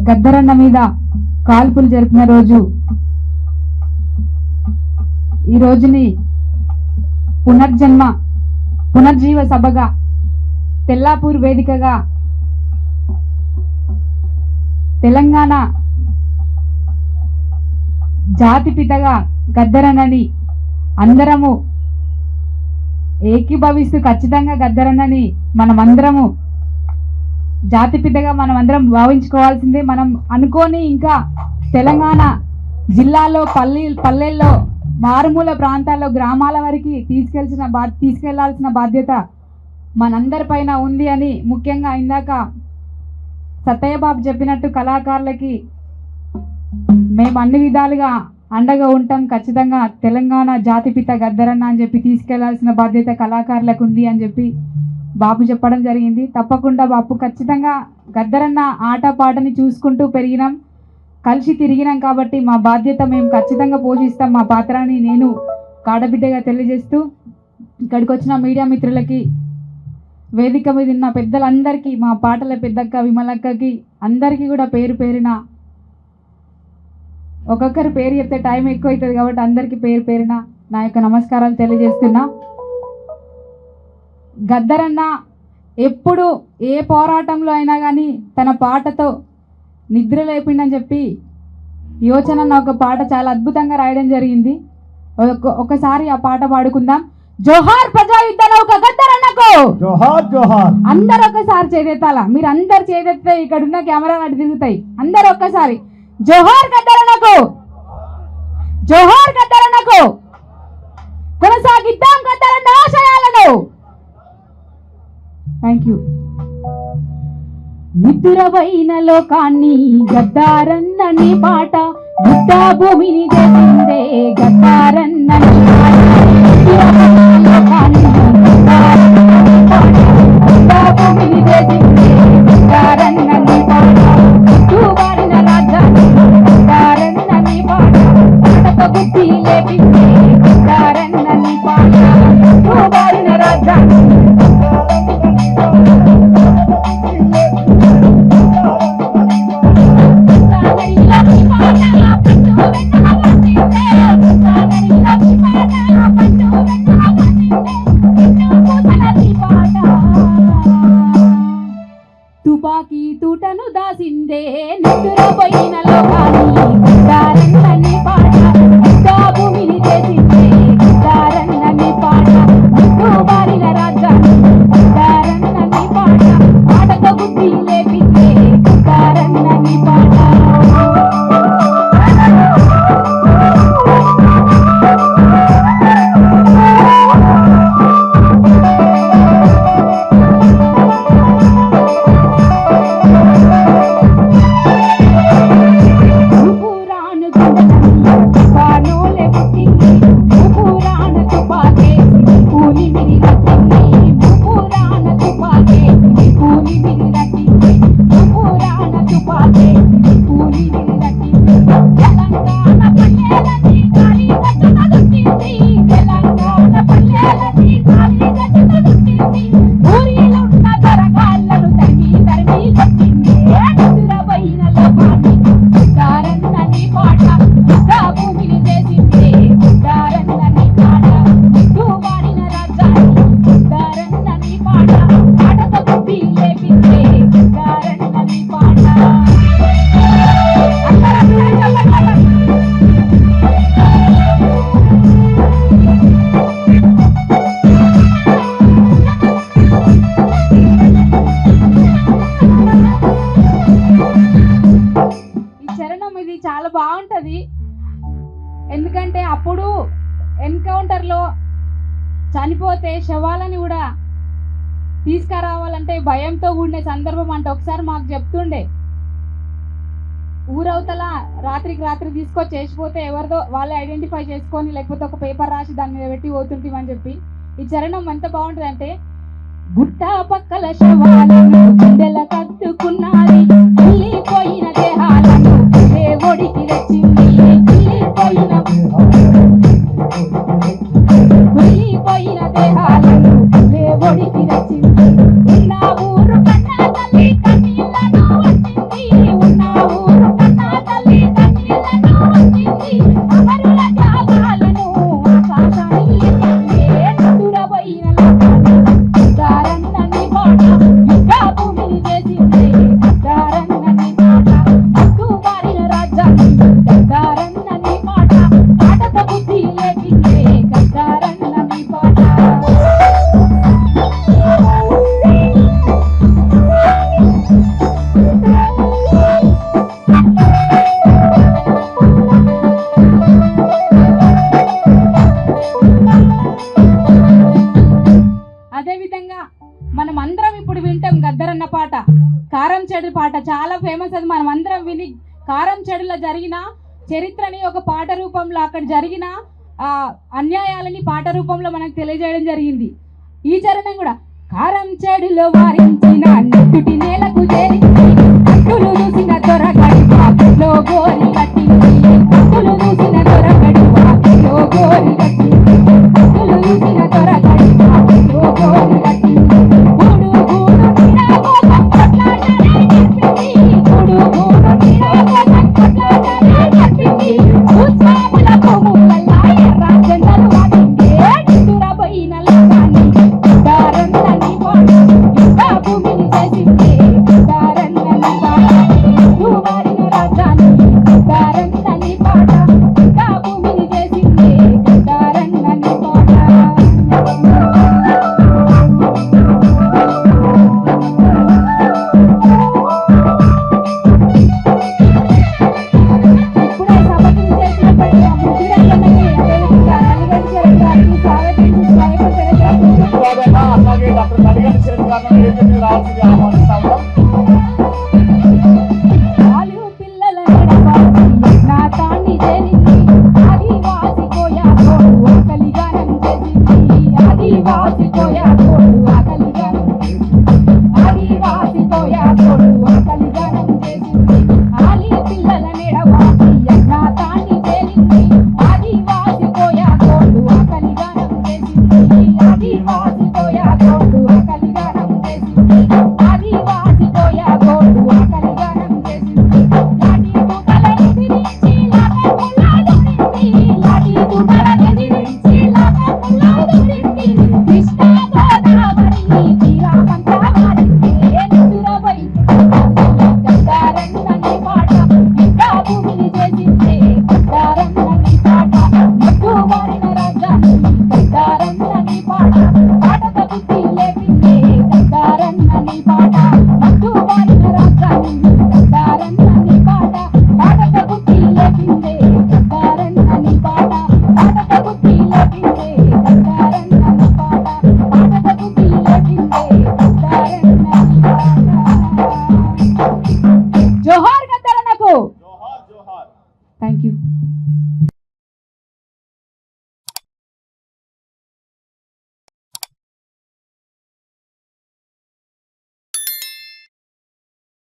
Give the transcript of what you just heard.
గద్దరన్న మీద కాల్పులు జరిపిన రోజు ఈ రోజుని పునర్జీవ సభగా తెల్లాపూర్ వేదికగా తెలంగాణ జాతిపితగా గద్దరన్నని అందరము ఏకీభవిస్తూ ఖచ్చితంగా గద్దరన్నని మనమందరము జాతిపితగా మనమందరం భావించుకోవాల్సిందే. మనం అనుకోని ఇంకా తెలంగాణ జిల్లాలో పల్లెల్లో మారుమూల ప్రాంతాల్లో గ్రామాల వరకు తీసుకెళ్లాల్సిన బాధ్యత మనందరిపైన ఉంది అని ముఖ్యంగా ఇందాక సత్తయ్య బాబు చెప్పినట్టు కళాకారులకి మేము అన్ని విధాలుగా అండగా ఉంటాం. ఖచ్చితంగా తెలంగాణ జాతిపిత గద్దరన్న అని చెప్పి తీసుకెళ్లాల్సిన బాధ్యత కళాకారులకు ఉంది అని చెప్పి బాబు చెప్పడం జరిగింది. తప్పకుండా బాబు ఖచ్చితంగా గద్దరన్న ఆట పాటని చూసుకుంటూ పెరిగినాం, కలిసి తిరిగినాం కాబట్టి మా బాధ్యత మేము ఖచ్చితంగా పోషిస్తాం. మా పాత్రని నేను కాడబిడ్డగా తెలియజేస్తూ ఇక్కడికి వచ్చిన మీడియా మిత్రులకి, వేదిక మీద ఉన్న పెద్దలందరికీ, మా పాటల పెద్దక్క విమలక్కకి అందరికీ కూడా పేరు పేరున ఒక్కొక్కరి పేరు చెప్తే టైం ఎక్కువ అవుతుంది కాబట్టి అందరికీ పేరు పేరున నా యొక్క నమస్కారాలు తెలియజేస్తున్నా. గద్దరన్న ఎప్పుడు ఏ పోరాటంలో అయినా కానీ తన పాటతో నిద్ర లేపిండని చెప్పి యోచన ఒక పాట చాలా అద్భుతంగా రాయడం జరిగింది. ఒకసారి ఆ పాట పాడుకుందాం. జోహార్ ప్రజాయుద్ధ నౌక గద్దరన్నకు జోహార్ జోహార్. అందరు ఒక్కసారి చేదెత్తాల, మీరు అందరు చేదెత్తే ఇక్కడ ఉన్న కెమెరా అటు తిరుగుతాయి. అందరు ఒక్కసారి జోహార్ గద్దరన్నకు, జోహార్ గద్దరన్నకు, కొనసాగిద్దాం గద్దరన్న ఆశయాలను. Thank you. నిద్రవైన లోకాన్ని గద్దారన్నని పాట, యుద్ధ భూమిని చేసిందే గద్దారన్నని పాట. లోకాన్ని గద్దారన్నని పాట, యుద్ధ భూమిని చేసిందే గద్దారన్నని పాట. చుట్టుబారిన రాజ్యాన్ని గద్దారన్నని పాట, పాటతో బుద్ధి లేపిందే గద్దారన్నని పాట. చుట్టుబారిన రాజ్యాన్ని తుపాకీ తూటను దాసిందే నిద్రపోయిన లోకాన్ని గద్దరన్నని పాట, యుద్ధ భూమిని చేసిందే గద్దరన్నని పాట. చుట్టుబారిన రాజ్యాన్ని గద్దరన్నని పాట, పాటతో బుద్ధి లేపిందే గద్దరన్నని పాట. చాలా బాగుంటది. ఎందుకంటే అప్పుడు ఎన్కౌంటర్లో చనిపోతే శవాలని కూడా తీసుకురావాలంటే భయంతో కూడిన సందర్భం. అంటే ఒకసారి మాకు చెప్తుండే, ఊరవతల రాత్రి తీసుకొచ్చి చేసిపోతే ఎవరిదో వాళ్ళే ఐడెంటిఫై చేసుకొని లేకపోతే ఒక పేపర్ రాసి దాని మీద పెట్టి పోతుంటామని చెప్పి ఈ చరణం ఎంత బాగుంటుంది అంటే, గుట్ట పక్కల శవాలను గుండెల కత్తుకున్నది, వెళ్ళిపోయిన దేహాలను దేవుడికి తెచ్చింది. వెళ్ళిపోయిన దేహాలను దేవుడికి తెచ్చింది. ఉన్న ఊరు కన్నా తల్లి కన్నీళ్లను వచ్చింది. ఉన్న అదే విధంగా మనం అందరం ఇప్పుడు వింటాం గద్దరన్న పాట, కారం చెడు పాట చాలా ఫేమస్. అది మనం అందరం విని కారం చెడులో జరిగిన చరిత్రని ఒక పాట రూపంలో, అక్కడ జరిగిన అన్యాయాలని పాట రూపంలో మనకు తెలియజేయడం జరిగింది. ఈ చరణం కూడా కారం చెడులో వారించిన నెట్టుటి నేలకు చేరింది, కట్టులు చూసిన దొరగడి వాకిట్లో గోరి కట్టింది, కట్టులు చూసిన దొరగడి వాకిట్లో గోరి కట్టింది, కట్టులు చూసిన దొరగడి వాకిట్లో గోరి కట్టింది. గూడు గూడు తీరా కోసం కొట్లాటనే నేర్పింది, గూడు గూడు తీరా కోసం కొట్లాటనే నేర్పింది, భూస్వాముల భూములల్లా ఎర్ర జెండలు వాడిందే, నిద్దురపోయిన లోకాన్ని దారన్నని పాట ఇంకా భూమిని చేసింది, దారన్నని పాట నువ్వు వాడిన రాజ్యాన్ని దారన్నని పాట ఇంకా భూమిని చేసింది, దారన్నని పాట. ఇప్పుడే సభకు చేసినప్పటి ముద్దురన్నకి అదేవిధంగా నల్లిగడ్డ శరత్ గారికి స్వాగతించి స్వాగతం తెలియజేస్తున్నాను. అలాగే డాక్టర్ నల్లిగడ్డ శరత్ గారిని వేదిక మీద రావాల్సిందిగా ఆహ్వానిస్తా ఉన్నాం.